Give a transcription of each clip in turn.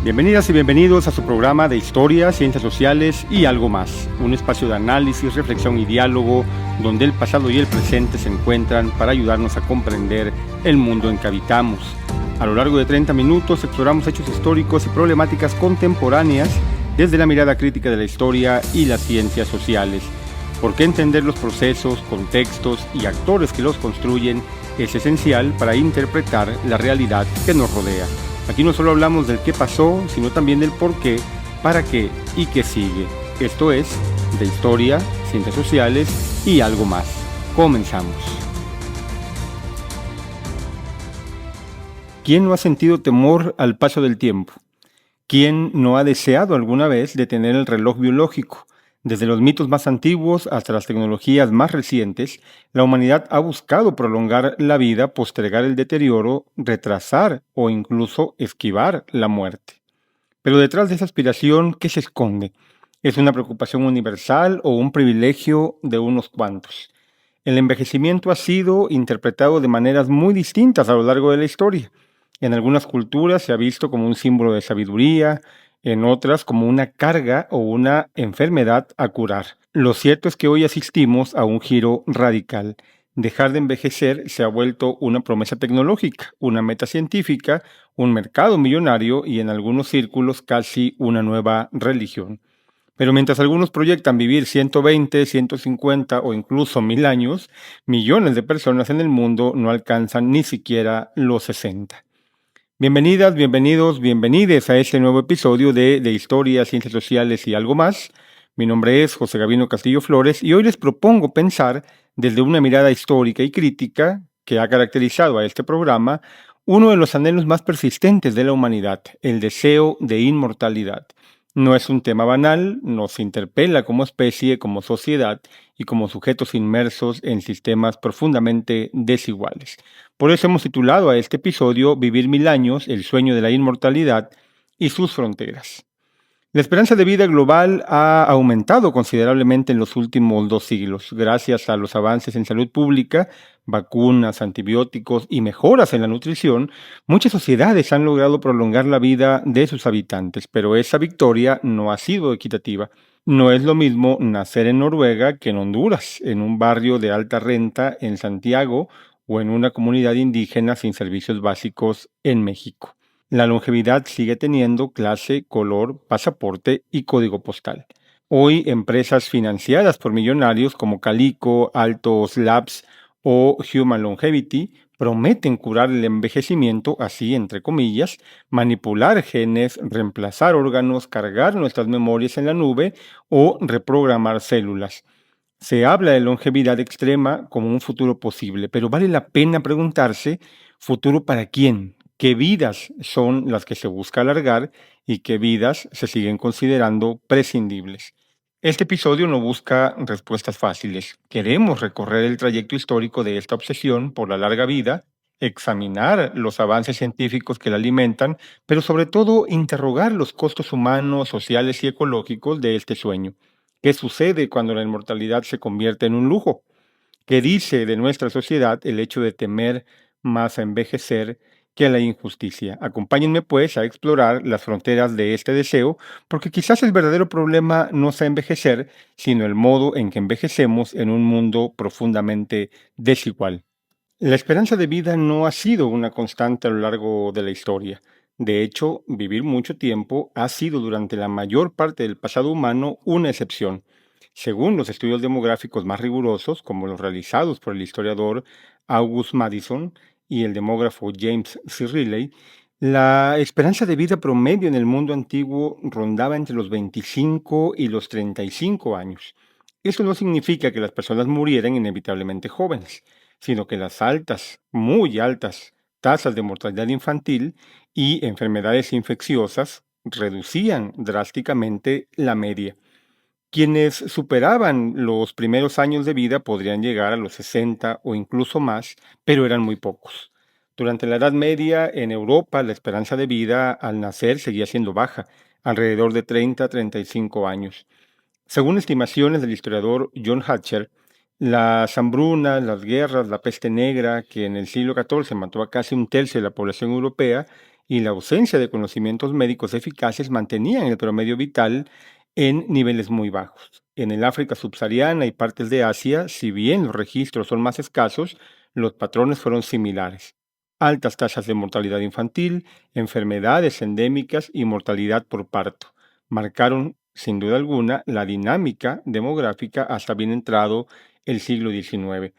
Bienvenidas y bienvenidos a su programa de Historia, Ciencias Sociales y algo más, un espacio de análisis, reflexión y diálogo donde el pasado y el presente se encuentran para ayudarnos a comprender el mundo en que habitamos. A lo largo de 30 minutos exploramos hechos históricos y problemáticas contemporáneas desde la mirada crítica de la historia y las ciencias sociales, porque entender los procesos, contextos y actores que los construyen es esencial para interpretar la realidad que nos rodea. Aquí no solo hablamos del qué pasó, sino también del por qué, para qué y qué sigue. Esto es, de historia, ciencias sociales y algo más. Comenzamos. ¿Quién no ha sentido temor al paso del tiempo? ¿Quién no ha deseado alguna vez detener el reloj biológico? Desde los mitos más antiguos hasta las tecnologías más recientes, la humanidad ha buscado prolongar la vida, postergar el deterioro, retrasar o incluso esquivar la muerte. Pero detrás de esa aspiración, ¿qué se esconde? ¿Es una preocupación universal o un privilegio de unos cuantos? El envejecimiento ha sido interpretado de maneras muy distintas a lo largo de la historia. En algunas culturas se ha visto como un símbolo de sabiduría, en otras como una carga o una enfermedad a curar. Lo cierto es que hoy asistimos a un giro radical. Dejar de envejecer se ha vuelto una promesa tecnológica, una meta científica, un mercado millonario y en algunos círculos casi una nueva religión. Pero mientras algunos proyectan vivir 120, 150 o incluso 1000 años, millones de personas en el mundo no alcanzan ni siquiera los 60. Bienvenidas, bienvenidos, bienvenides a este nuevo episodio de Historia, Ciencias Sociales y algo más. Mi nombre es José Gabino Castillo Flores y hoy les propongo pensar desde una mirada histórica y crítica que ha caracterizado a este programa uno de los anhelos más persistentes de la humanidad, el deseo de inmortalidad. No es un tema banal, nos interpela como especie, como sociedad y como sujetos inmersos en sistemas profundamente desiguales. Por eso hemos titulado a este episodio Vivir 1000 años, el sueño de la inmortalidad y sus fronteras. La esperanza de vida global ha aumentado considerablemente en los últimos 2 siglos, gracias a los avances en salud pública, vacunas, antibióticos y mejoras en la nutrición. Muchas sociedades han logrado prolongar la vida de sus habitantes, pero esa victoria no ha sido equitativa. No es lo mismo nacer en Noruega que en Honduras, en un barrio de alta renta en Santiago o en una comunidad indígena sin servicios básicos en México. La longevidad sigue teniendo clase, color, pasaporte y código postal. Hoy, empresas financiadas por millonarios como Calico, Altos Labs o Human Longevity prometen curar el envejecimiento, así entre comillas, manipular genes, reemplazar órganos, cargar nuestras memorias en la nube o reprogramar células. Se habla de longevidad extrema como un futuro posible, pero vale la pena preguntarse, ¿futuro para quién? ¿Qué vidas son las que se busca alargar y qué vidas se siguen considerando prescindibles? Este episodio no busca respuestas fáciles. Queremos recorrer el trayecto histórico de esta obsesión por la larga vida, examinar los avances científicos que la alimentan, pero sobre todo interrogar los costos humanos, sociales y ecológicos de este sueño. ¿Qué sucede cuando la inmortalidad se convierte en un lujo? ¿Qué dice de nuestra sociedad el hecho de temer más a envejecer que a la injusticia? Acompáñenme pues a explorar las fronteras de este deseo, porque quizás el verdadero problema no sea envejecer, sino el modo en que envejecemos en un mundo profundamente desigual. La esperanza de vida no ha sido una constante a lo largo de la historia. De hecho, vivir mucho tiempo ha sido durante la mayor parte del pasado humano una excepción. Según los estudios demográficos más rigurosos, como los realizados por el historiador August Madison y el demógrafo James C. Riley, la esperanza de vida promedio en el mundo antiguo rondaba entre los 25 y los 35 años. Eso no significa que las personas murieran inevitablemente jóvenes, sino que las altas, muy altas, tasas de mortalidad infantil y enfermedades infecciosas reducían drásticamente la media. Quienes superaban los primeros años de vida podrían llegar a los 60 o incluso más, pero eran muy pocos. Durante la Edad Media, en Europa, la esperanza de vida al nacer seguía siendo baja, alrededor de 30 a 35 años. Según estimaciones del historiador John Hatcher, las hambrunas, las guerras, la peste negra, que en el siglo XIV mató a casi un tercio de la población europea, y la ausencia de conocimientos médicos eficaces mantenían el promedio vital en niveles muy bajos. En el África subsahariana y partes de Asia, si bien los registros son más escasos, los patrones fueron similares. Altas tasas de mortalidad infantil, enfermedades endémicas y mortalidad por parto marcaron, sin duda alguna, la dinámica demográfica hasta bien entrado el siglo XIX.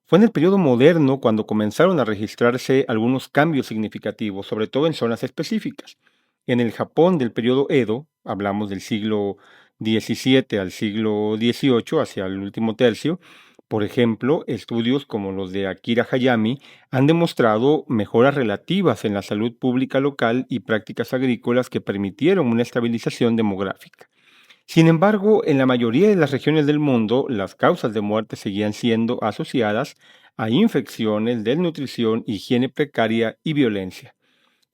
Fue en el periodo moderno cuando comenzaron a registrarse algunos cambios significativos, sobre todo en zonas específicas. En el Japón del periodo Edo, hablamos del siglo XVII al siglo XVIII, hacia el último tercio, por ejemplo, estudios como los de Akira Hayami han demostrado mejoras relativas en la salud pública local y prácticas agrícolas que permitieron una estabilización demográfica. Sin embargo, en la mayoría de las regiones del mundo, las causas de muerte seguían siendo asociadas a infecciones, desnutrición, higiene precaria y violencia.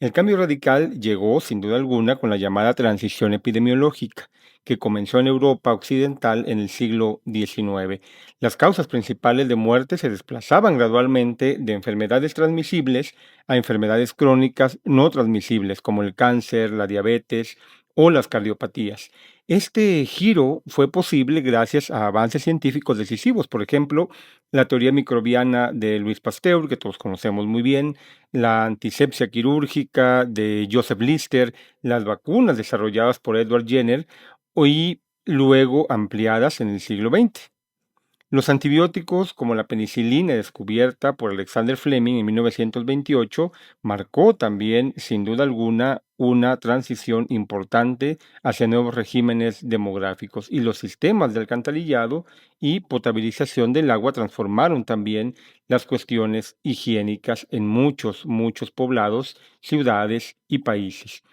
El cambio radical llegó, sin duda alguna, con la llamada transición epidemiológica, que comenzó en Europa occidental en el siglo XIX. Las causas principales de muerte se desplazaban gradualmente de enfermedades transmisibles a enfermedades crónicas no transmisibles, como el cáncer, la diabetes o las cardiopatías. Este giro fue posible gracias a avances científicos decisivos, por ejemplo, la teoría microbiana de Louis Pasteur, que todos conocemos muy bien, la antisepsia quirúrgica de Joseph Lister, las vacunas desarrolladas por Edward Jenner y luego ampliadas en el siglo XX. Los antibióticos, como la penicilina descubierta por Alexander Fleming en 1928, marcó también, sin duda alguna, una transición importante hacia nuevos regímenes demográficos y los sistemas de alcantarillado y potabilización del agua transformaron también las cuestiones higiénicas en muchos poblados, ciudades y países.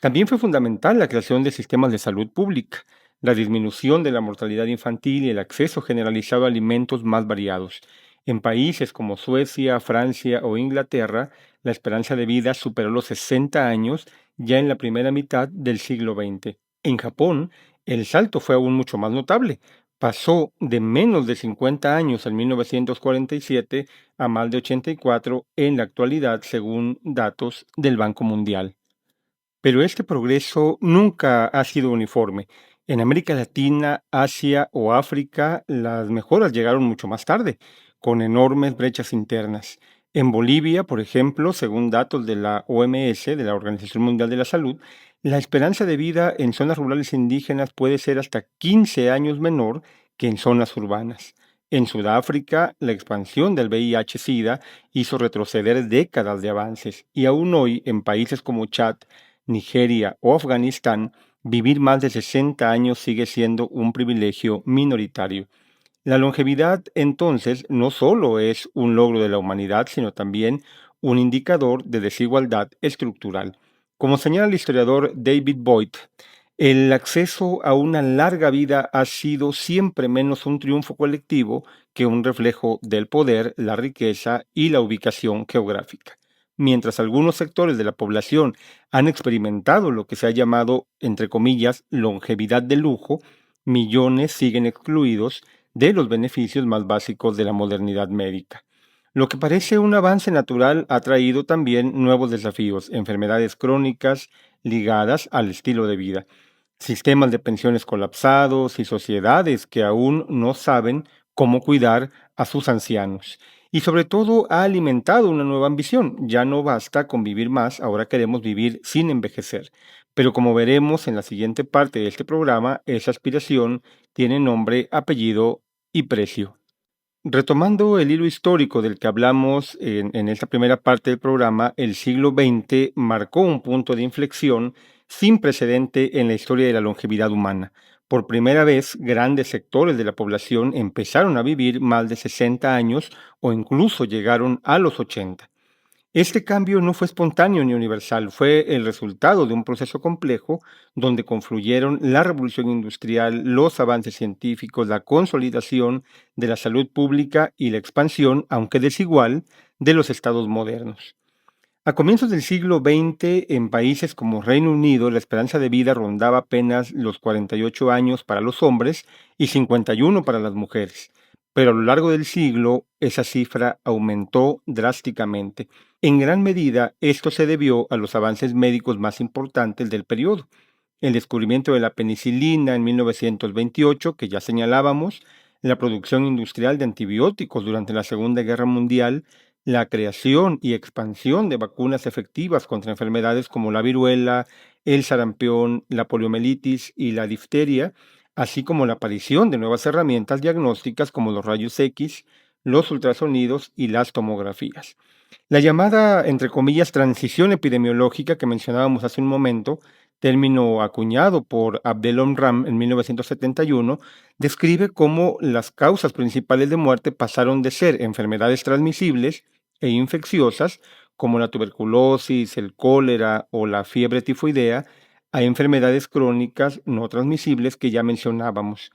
También fue fundamental la creación de sistemas de salud pública, la disminución de la mortalidad infantil y el acceso generalizado a alimentos más variados. En países como Suecia, Francia o Inglaterra, la esperanza de vida superó los 60 años ya en la primera mitad del siglo XX. En Japón, el salto fue aún mucho más notable. Pasó de menos de 50 años en 1947 a más de 84 en la actualidad, según datos del Banco Mundial. Pero este progreso nunca ha sido uniforme. En América Latina, Asia o África, las mejoras llegaron mucho más tarde, con enormes brechas internas. En Bolivia, por ejemplo, según datos de la OMS, de la Organización Mundial de la Salud, la esperanza de vida en zonas rurales indígenas puede ser hasta 15 años menor que en zonas urbanas. En Sudáfrica, la expansión del VIH-Sida hizo retroceder décadas de avances y aún hoy en países como Chad, Nigeria o Afganistán, vivir más de 60 años sigue siendo un privilegio minoritario. La longevidad, entonces, no solo es un logro de la humanidad, sino también un indicador de desigualdad estructural. Como señala el historiador David Boyd, el acceso a una larga vida ha sido siempre menos un triunfo colectivo que un reflejo del poder, la riqueza y la ubicación geográfica. Mientras algunos sectores de la población han experimentado lo que se ha llamado, entre comillas, longevidad de lujo, millones siguen excluidos de los beneficios más básicos de la modernidad médica. Lo que parece un avance natural ha traído también nuevos desafíos, enfermedades crónicas ligadas al estilo de vida, sistemas de pensiones colapsados y sociedades que aún no saben cómo cuidar a sus ancianos. Y sobre todo ha alimentado una nueva ambición. Ya no basta con vivir más, ahora queremos vivir sin envejecer. Pero como veremos en la siguiente parte de este programa, esa aspiración tiene nombre, apellido y precio. Retomando el hilo histórico del que hablamos en esta primera parte del programa, el siglo XX marcó un punto de inflexión sin precedente en la historia de la longevidad humana. Por primera vez, grandes sectores de la población empezaron a vivir más de 60 años o incluso llegaron a los 80. Este cambio no fue espontáneo ni universal, fue el resultado de un proceso complejo donde confluyeron la revolución industrial, los avances científicos, la consolidación de la salud pública y la expansión, aunque desigual, de los estados modernos. A comienzos del siglo XX, en países como Reino Unido, la esperanza de vida rondaba apenas los 48 años para los hombres y 51 para las mujeres. pero a lo largo del siglo esa cifra aumentó drásticamente. En gran medida, esto se debió a los avances médicos más importantes del periodo. El descubrimiento de la penicilina en 1928, que ya señalábamos, la producción industrial de antibióticos durante la Segunda Guerra Mundial, la creación y expansión de vacunas efectivas contra enfermedades como la viruela, el sarampión, la poliomielitis y la difteria, así como la aparición de nuevas herramientas diagnósticas como los rayos X, los ultrasonidos y las tomografías. La llamada, entre comillas, transición epidemiológica que mencionábamos hace un momento, término acuñado por Abdel Omram en 1971, describe cómo las causas principales de muerte pasaron de ser enfermedades transmisibles e infecciosas, como la tuberculosis, el cólera o la fiebre tifoidea, a enfermedades crónicas no transmisibles que ya mencionábamos.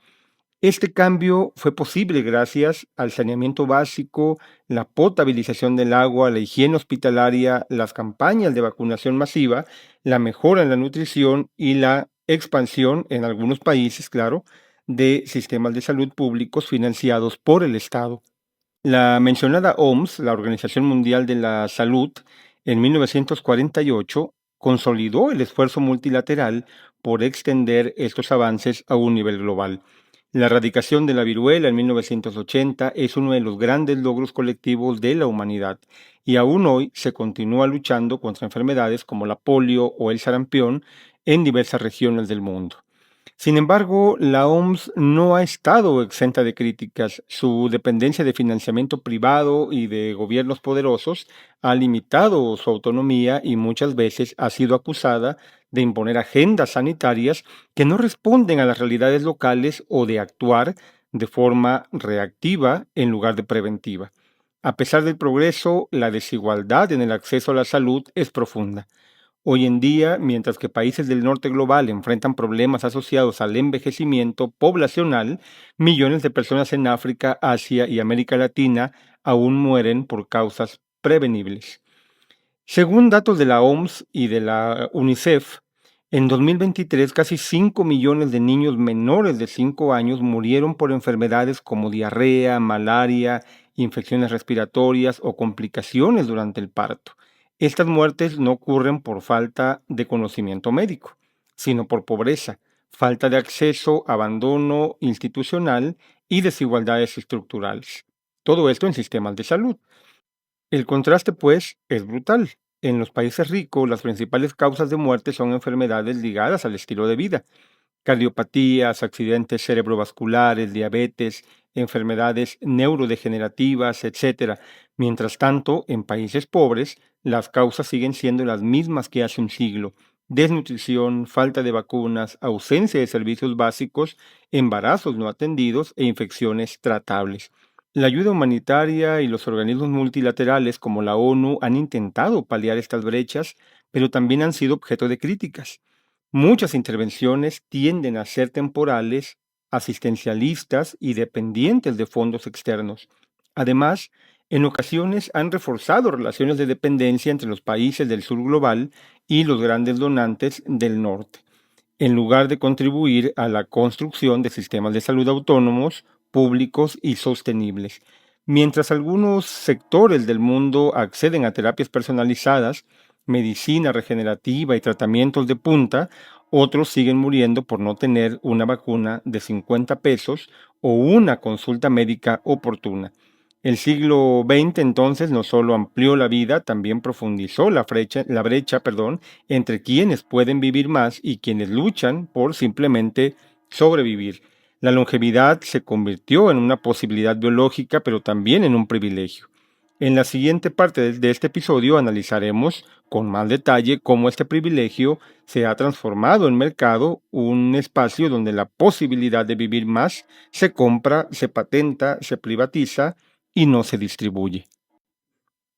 Este cambio fue posible gracias al saneamiento básico, la potabilización del agua, la higiene hospitalaria, las campañas de vacunación masiva, la mejora en la nutrición y la expansión en algunos países, claro, de sistemas de salud públicos financiados por el Estado. La mencionada OMS, la Organización Mundial de la Salud, en 1948 consolidó el esfuerzo multilateral por extender estos avances a un nivel global. La erradicación de la viruela en 1980 es uno de los grandes logros colectivos de la humanidad y aún hoy se continúa luchando contra enfermedades como la polio o el sarampión en diversas regiones del mundo. Sin embargo, la OMS no ha estado exenta de críticas. Su dependencia de financiamiento privado y de gobiernos poderosos ha limitado su autonomía y muchas veces ha sido acusada de imponer agendas sanitarias que no responden a las realidades locales o de actuar de forma reactiva en lugar de preventiva. A pesar del progreso, la desigualdad en el acceso a la salud es profunda. Hoy en día, mientras que países del norte global enfrentan problemas asociados al envejecimiento poblacional, millones de personas en África, Asia y América Latina aún mueren por causas prevenibles. Según datos de la OMS y de la UNICEF, en 2023 casi 5 millones de niños menores de 5 años murieron por enfermedades como diarrea, malaria, infecciones respiratorias o complicaciones durante el parto. Estas muertes no ocurren por falta de conocimiento médico, sino por pobreza, falta de acceso, abandono institucional y desigualdades estructurales. Todo esto en sistemas de salud. El contraste, pues, es brutal. En los países ricos, las principales causas de muerte son enfermedades ligadas al estilo de vida: cardiopatías, accidentes cerebrovasculares, diabetes, enfermedades neurodegenerativas, etcétera. Mientras tanto, en países pobres, las causas siguen siendo las mismas que hace un siglo: desnutrición, falta de vacunas, ausencia de servicios básicos, embarazos no atendidos e infecciones tratables. La ayuda humanitaria y los organismos multilaterales como la ONU han intentado paliar estas brechas, pero también han sido objeto de críticas. Muchas intervenciones tienden a ser temporales, asistencialistas y dependientes de fondos externos. Además, en ocasiones han reforzado relaciones de dependencia entre los países del sur global y los grandes donantes del norte, en lugar de contribuir a la construcción de sistemas de salud autónomos, públicos y sostenibles. Mientras algunos sectores del mundo acceden a terapias personalizadas, medicina regenerativa y tratamientos de punta, otros siguen muriendo por no tener una vacuna de 50 pesos o una consulta médica oportuna. El siglo XX entonces no solo amplió la vida, también profundizó la brecha, entre quienes pueden vivir más y quienes luchan por simplemente sobrevivir. La longevidad se convirtió en una posibilidad biológica, pero también en un privilegio. En la siguiente parte de este episodio analizaremos con más detalle cómo este privilegio se ha transformado en mercado, un espacio donde la posibilidad de vivir más se compra, se patenta, se privatiza y no se distribuye.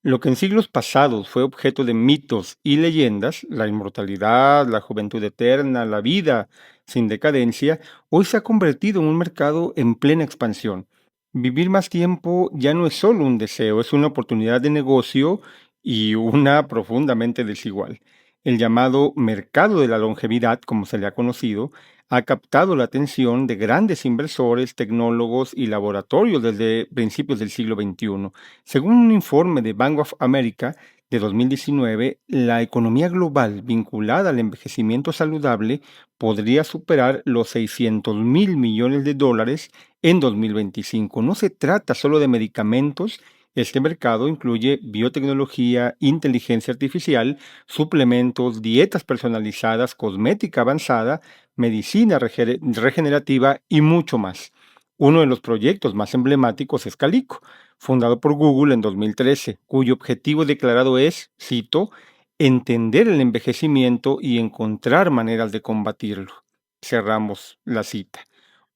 Lo que en siglos pasados fue objeto de mitos y leyendas, la inmortalidad, la juventud eterna, la vida sin decadencia, hoy se ha convertido en un mercado en plena expansión. Vivir más tiempo ya no es solo un deseo, es una oportunidad de negocio y una profundamente desigual. El llamado mercado de la longevidad, como se le ha conocido, ha captado la atención de grandes inversores, tecnólogos y laboratorios desde principios del siglo XXI. Según un informe de Bank of America de 2019, la economía global vinculada al envejecimiento saludable podría superar los 600.000 millones de dólares en 2025. No se trata solo de medicamentos. Este mercado incluye biotecnología, inteligencia artificial, suplementos, dietas personalizadas, cosmética avanzada, medicina regenerativa y mucho más. Uno de los proyectos más emblemáticos es Calico, fundado por Google en 2013, cuyo objetivo declarado es, cito, entender el envejecimiento y encontrar maneras de combatirlo. Cerramos la cita.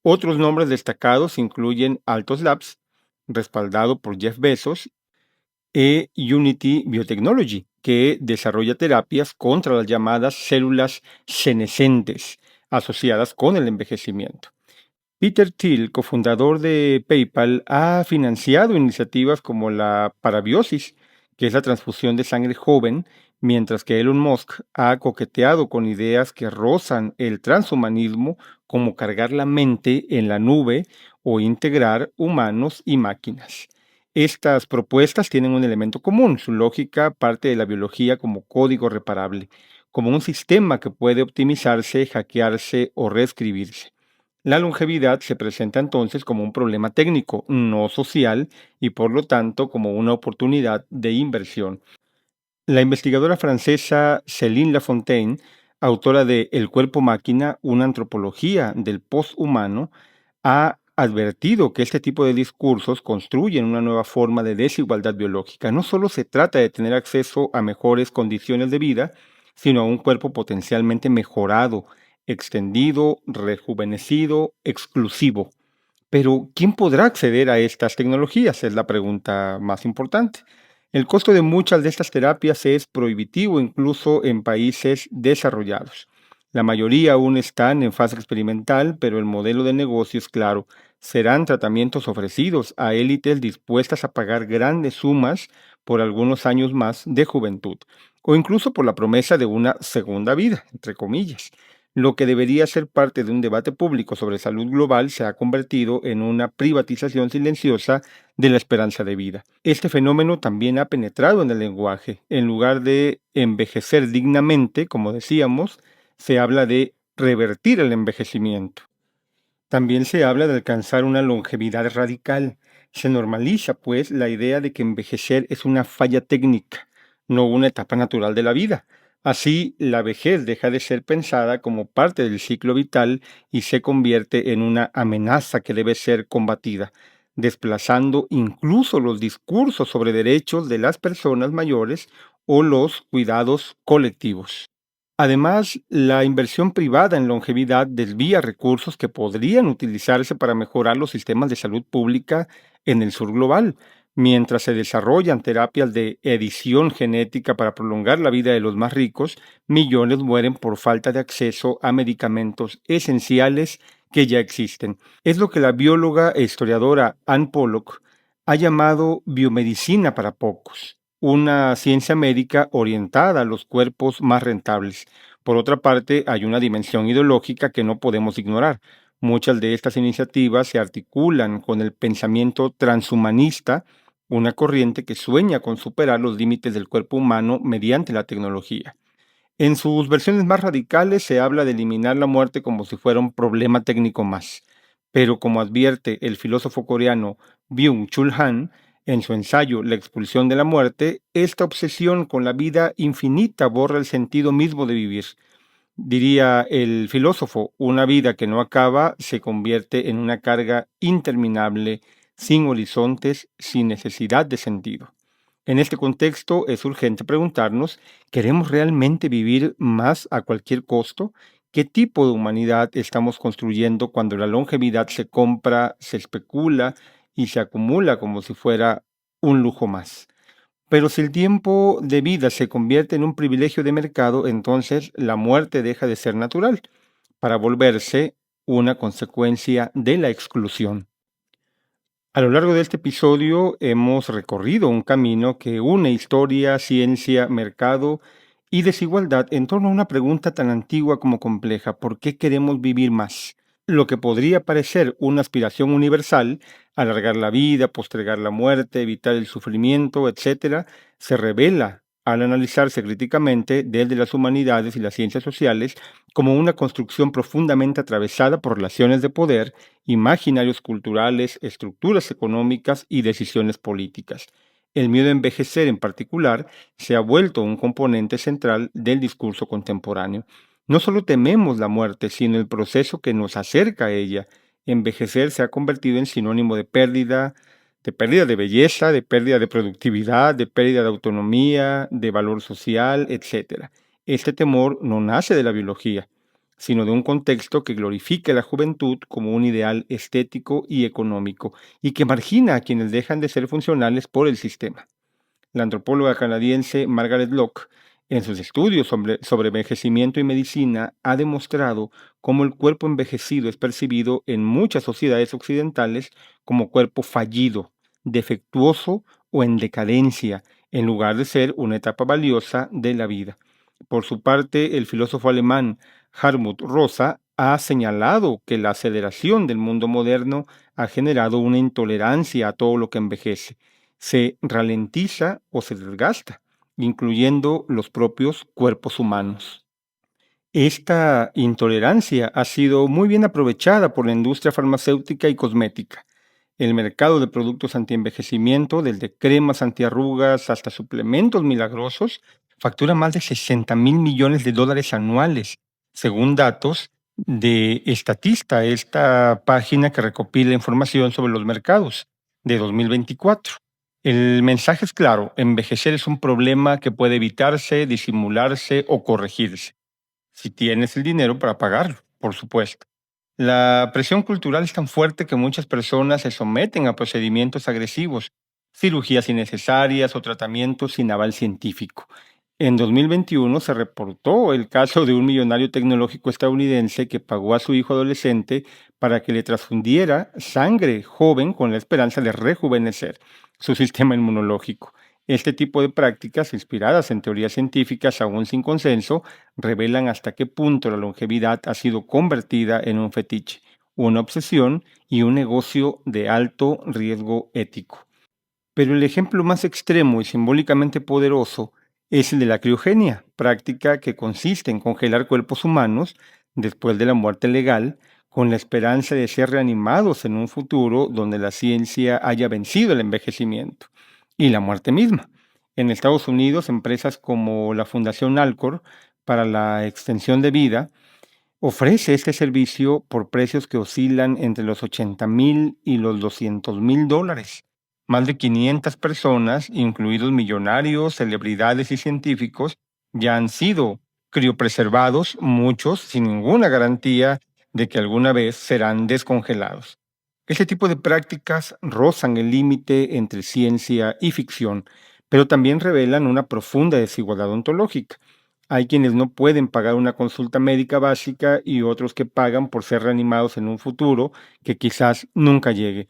Otros nombres destacados incluyen Altos Labs, respaldado por Jeff Bezos, e Unity Biotechnology, que desarrolla terapias contra las llamadas células senescentes asociadas con el envejecimiento. Peter Thiel, cofundador de PayPal, ha financiado iniciativas como la parabiosis, que es la transfusión de sangre joven, mientras que Elon Musk ha coqueteado con ideas que rozan el transhumanismo, como cargar la mente en la nube o integrar humanos y máquinas. Estas propuestas tienen un elemento común: su lógica parte de la biología como código reparable, como un sistema que puede optimizarse, hackearse o reescribirse. La longevidad se presenta entonces como un problema técnico, no social, y por lo tanto como una oportunidad de inversión. La investigadora francesa Céline Lafontaine, autora de El cuerpo máquina, una antropología del posthumano, ha advertido que este tipo de discursos construyen una nueva forma de desigualdad biológica. No solo se trata de tener acceso a mejores condiciones de vida, sino a un cuerpo potencialmente mejorado, extendido, rejuvenecido, exclusivo. Pero, ¿quién podrá acceder a estas tecnologías? Es la pregunta más importante. El costo de muchas de estas terapias es prohibitivo incluso en países desarrollados. La mayoría aún están en fase experimental, pero el modelo de negocio es claro. Serán tratamientos ofrecidos a élites dispuestas a pagar grandes sumas por algunos años más de juventud, o incluso por la promesa de una segunda vida, entre comillas. Lo que debería ser parte de un debate público sobre salud global se ha convertido en una privatización silenciosa de la esperanza de vida. Este fenómeno también ha penetrado en el lenguaje. En lugar de envejecer dignamente, como decíamos, se habla de revertir el envejecimiento. También se habla de alcanzar una longevidad radical. Se normaliza, pues, la idea de que envejecer es una falla técnica, no una etapa natural de la vida. Así, la vejez deja de ser pensada como parte del ciclo vital y se convierte en una amenaza que debe ser combatida, desplazando incluso los discursos sobre derechos de las personas mayores o los cuidados colectivos. Además, la inversión privada en longevidad desvía recursos que podrían utilizarse para mejorar los sistemas de salud pública en el sur global. Mientras se desarrollan terapias de edición genética para prolongar la vida de los más ricos, millones mueren por falta de acceso a medicamentos esenciales que ya existen. Es lo que la bióloga e historiadora Ann Pollock ha llamado biomedicina para pocos, una ciencia médica orientada a los cuerpos más rentables. Por otra parte, hay una dimensión ideológica que no podemos ignorar. Muchas de estas iniciativas se articulan con el pensamiento transhumanista, una corriente que sueña con superar los límites del cuerpo humano mediante la tecnología. En sus versiones más radicales se habla de eliminar la muerte como si fuera un problema técnico más. Pero como advierte el filósofo coreano Byung-Chul Han en su ensayo La expulsión de la muerte, esta obsesión con la vida infinita borra el sentido mismo de vivir. Diría el filósofo, una vida que no acaba se convierte en una carga interminable, sin horizontes, sin necesidad de sentido. En este contexto es urgente preguntarnos, ¿queremos realmente vivir más a cualquier costo? ¿Qué tipo de humanidad estamos construyendo cuando la longevidad se compra, se especula y se acumula como si fuera un lujo más? Pero si el tiempo de vida se convierte en un privilegio de mercado, entonces la muerte deja de ser natural para volverse una consecuencia de la exclusión. A lo largo de este episodio hemos recorrido un camino que une historia, ciencia, mercado y desigualdad en torno a una pregunta tan antigua como compleja: ¿por qué queremos vivir más? Lo que podría parecer una aspiración universal, alargar la vida, postergar la muerte, evitar el sufrimiento, etcétera, se revela al analizarse críticamente desde las humanidades y las ciencias sociales como una construcción profundamente atravesada por relaciones de poder, imaginarios culturales, estructuras económicas y decisiones políticas. El miedo a envejecer en particular se ha vuelto un componente central del discurso contemporáneo. No solo tememos la muerte, sino el proceso que nos acerca a ella. Envejecer se ha convertido en sinónimo de pérdida de belleza, de pérdida de productividad, de pérdida de autonomía, de valor social, etc. Este temor no nace de la biología, sino de un contexto que glorifica la juventud como un ideal estético y económico, y que margina a quienes dejan de ser funcionales por el sistema. La antropóloga canadiense Margaret Lock, en sus estudios sobre envejecimiento y medicina, ha demostrado cómo el cuerpo envejecido es percibido en muchas sociedades occidentales como cuerpo fallido, defectuoso o en decadencia, en lugar de ser una etapa valiosa de la vida. Por su parte, el filósofo alemán Hartmut Rosa ha señalado que la aceleración del mundo moderno ha generado una intolerancia a todo lo que envejece. Se ralentiza o se desgasta, incluyendo los propios cuerpos humanos. Esta intolerancia ha sido muy bien aprovechada por la industria farmacéutica y cosmética. El mercado de productos antienvejecimiento, desde cremas antiarrugas hasta suplementos milagrosos, factura más de 60.000 millones de dólares anuales, según datos de Statista, esta página que recopila información sobre los mercados de 2024. El mensaje es claro: envejecer es un problema que puede evitarse, disimularse o corregirse, si tienes el dinero para pagarlo, por supuesto. La presión cultural es tan fuerte que muchas personas se someten a procedimientos agresivos, cirugías innecesarias o tratamientos sin aval científico. En 2021 se reportó el caso de un millonario tecnológico estadounidense que pagó a su hijo adolescente para que le transfundiera sangre joven con la esperanza de rejuvenecer su sistema inmunológico. Este tipo de prácticas, inspiradas en teorías científicas aún sin consenso, revelan hasta qué punto la longevidad ha sido convertida en un fetiche, una obsesión y un negocio de alto riesgo ético. Pero el ejemplo más extremo y simbólicamente poderoso es el de la criogenia, práctica que consiste en congelar cuerpos humanos después de la muerte legal, con la esperanza de ser reanimados en un futuro donde la ciencia haya vencido el envejecimiento y la muerte misma. En Estados Unidos, empresas como la Fundación Alcor para la Extensión de Vida ofrece este servicio por precios que oscilan entre los 80.000 y los 200.000 dólares. Más de 500 personas, incluidos millonarios, celebridades y científicos, ya han sido criopreservados, muchos sin ninguna garantía de que alguna vez serán descongelados. Este tipo de prácticas rozan el límite entre ciencia y ficción, pero también revelan una profunda desigualdad ontológica. Hay quienes no pueden pagar una consulta médica básica y otros que pagan por ser reanimados en un futuro que quizás nunca llegue.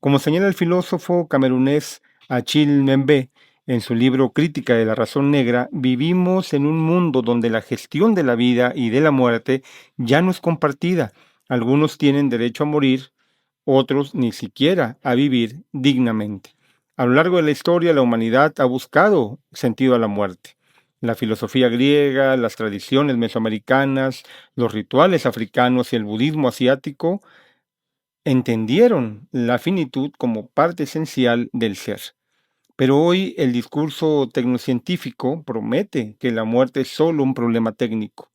Como señala el filósofo camerunés Achille Mbembe en su libro Crítica de la razón negra, vivimos en un mundo donde la gestión de la vida y de la muerte ya no es compartida. Algunos tienen derecho a morir, otros ni siquiera a vivir dignamente. A lo largo de la historia, la humanidad ha buscado sentido a la muerte. La filosofía griega, las tradiciones mesoamericanas, los rituales africanos y el budismo asiático entendieron la finitud como parte esencial del ser. Pero hoy el discurso tecnocientífico promete que la muerte es solo un problema técnico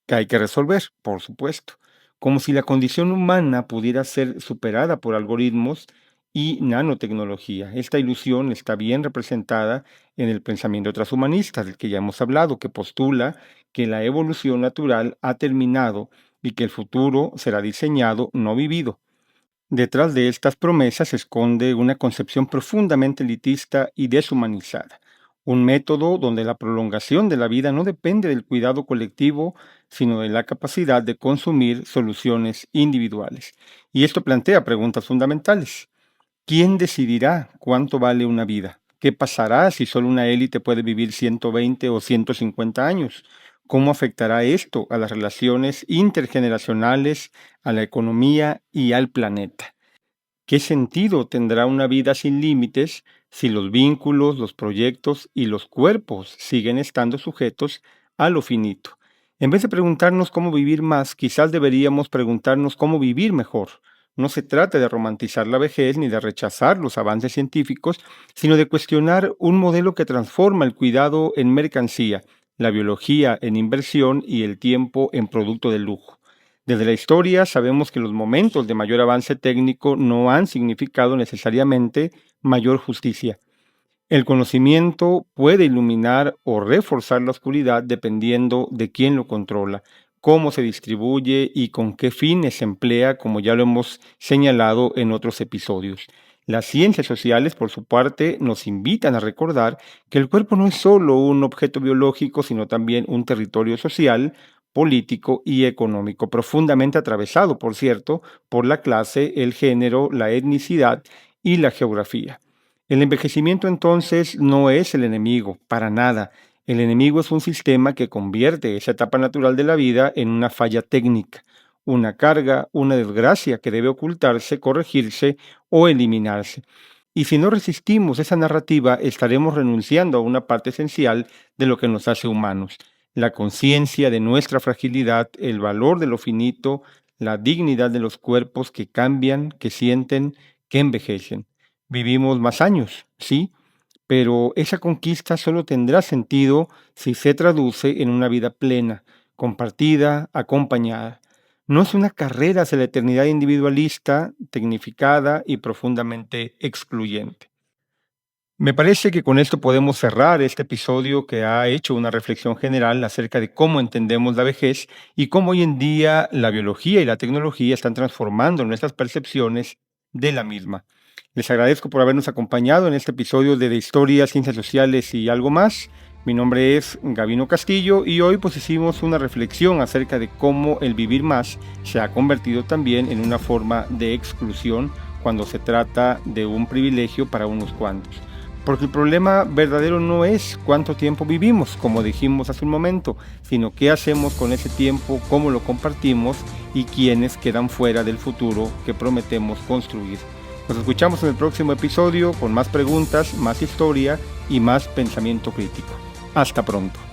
que hay que resolver, por supuesto, como si la condición humana pudiera ser superada por algoritmos y nanotecnología. Esta ilusión está bien representada en el pensamiento transhumanista, del que ya hemos hablado, que postula que la evolución natural ha terminado y que el futuro será diseñado, no vivido. Detrás de estas promesas se esconde una concepción profundamente elitista y deshumanizada, un método donde la prolongación de la vida no depende del cuidado colectivo, sino de la capacidad de consumir soluciones individuales. Y esto plantea preguntas fundamentales. ¿Quién decidirá cuánto vale una vida? ¿Qué pasará si solo una élite puede vivir 120 o 150 años? ¿Cómo afectará esto a las relaciones intergeneracionales, a la economía y al planeta? ¿Qué sentido tendrá una vida sin límites si los vínculos, los proyectos y los cuerpos siguen estando sujetos a lo finito? En vez de preguntarnos cómo vivir más, quizás deberíamos preguntarnos cómo vivir mejor. No se trata de romantizar la vejez ni de rechazar los avances científicos, sino de cuestionar un modelo que transforma el cuidado en mercancía, la biología en inversión y el tiempo en producto de lujo. Desde la historia sabemos que los momentos de mayor avance técnico no han significado necesariamente mayor justicia. El conocimiento puede iluminar o reforzar la oscuridad dependiendo de quién lo controla, cómo se distribuye y con qué fines se emplea, como ya lo hemos señalado en otros episodios. Las ciencias sociales, por su parte, nos invitan a recordar que el cuerpo no es solo un objeto biológico, sino también un territorio social, político y económico, profundamente atravesado, por cierto, por la clase, el género, la etnicidad y la geografía. El envejecimiento entonces no es el enemigo, para nada. El enemigo es un sistema que convierte esa etapa natural de la vida en una falla técnica, una carga, una desgracia que debe ocultarse, corregirse o eliminarse. Y si no resistimos esa narrativa, estaremos renunciando a una parte esencial de lo que nos hace humanos, la conciencia de nuestra fragilidad, el valor de lo finito, la dignidad de los cuerpos que cambian, que sienten, que envejecen. Vivimos más años, sí, pero esa conquista solo tendrá sentido si se traduce en una vida plena, compartida, acompañada. No es una carrera hacia la eternidad individualista, tecnificada y profundamente excluyente. Me parece que con esto podemos cerrar este episodio que ha hecho una reflexión general acerca de cómo entendemos la vejez y cómo hoy en día la biología y la tecnología están transformando nuestras percepciones de la misma. Les agradezco por habernos acompañado en este episodio de Historia, Ciencias Sociales y algo más. Mi nombre es Gabino Castillo y hoy pues hicimos una reflexión acerca de cómo el vivir más se ha convertido también en una forma de exclusión cuando se trata de un privilegio para unos cuantos. Porque el problema verdadero no es cuánto tiempo vivimos, como dijimos hace un momento, sino qué hacemos con ese tiempo, cómo lo compartimos y quiénes quedan fuera del futuro que prometemos construir. Nos escuchamos en el próximo episodio con más preguntas, más historia y más pensamiento crítico. Hasta pronto.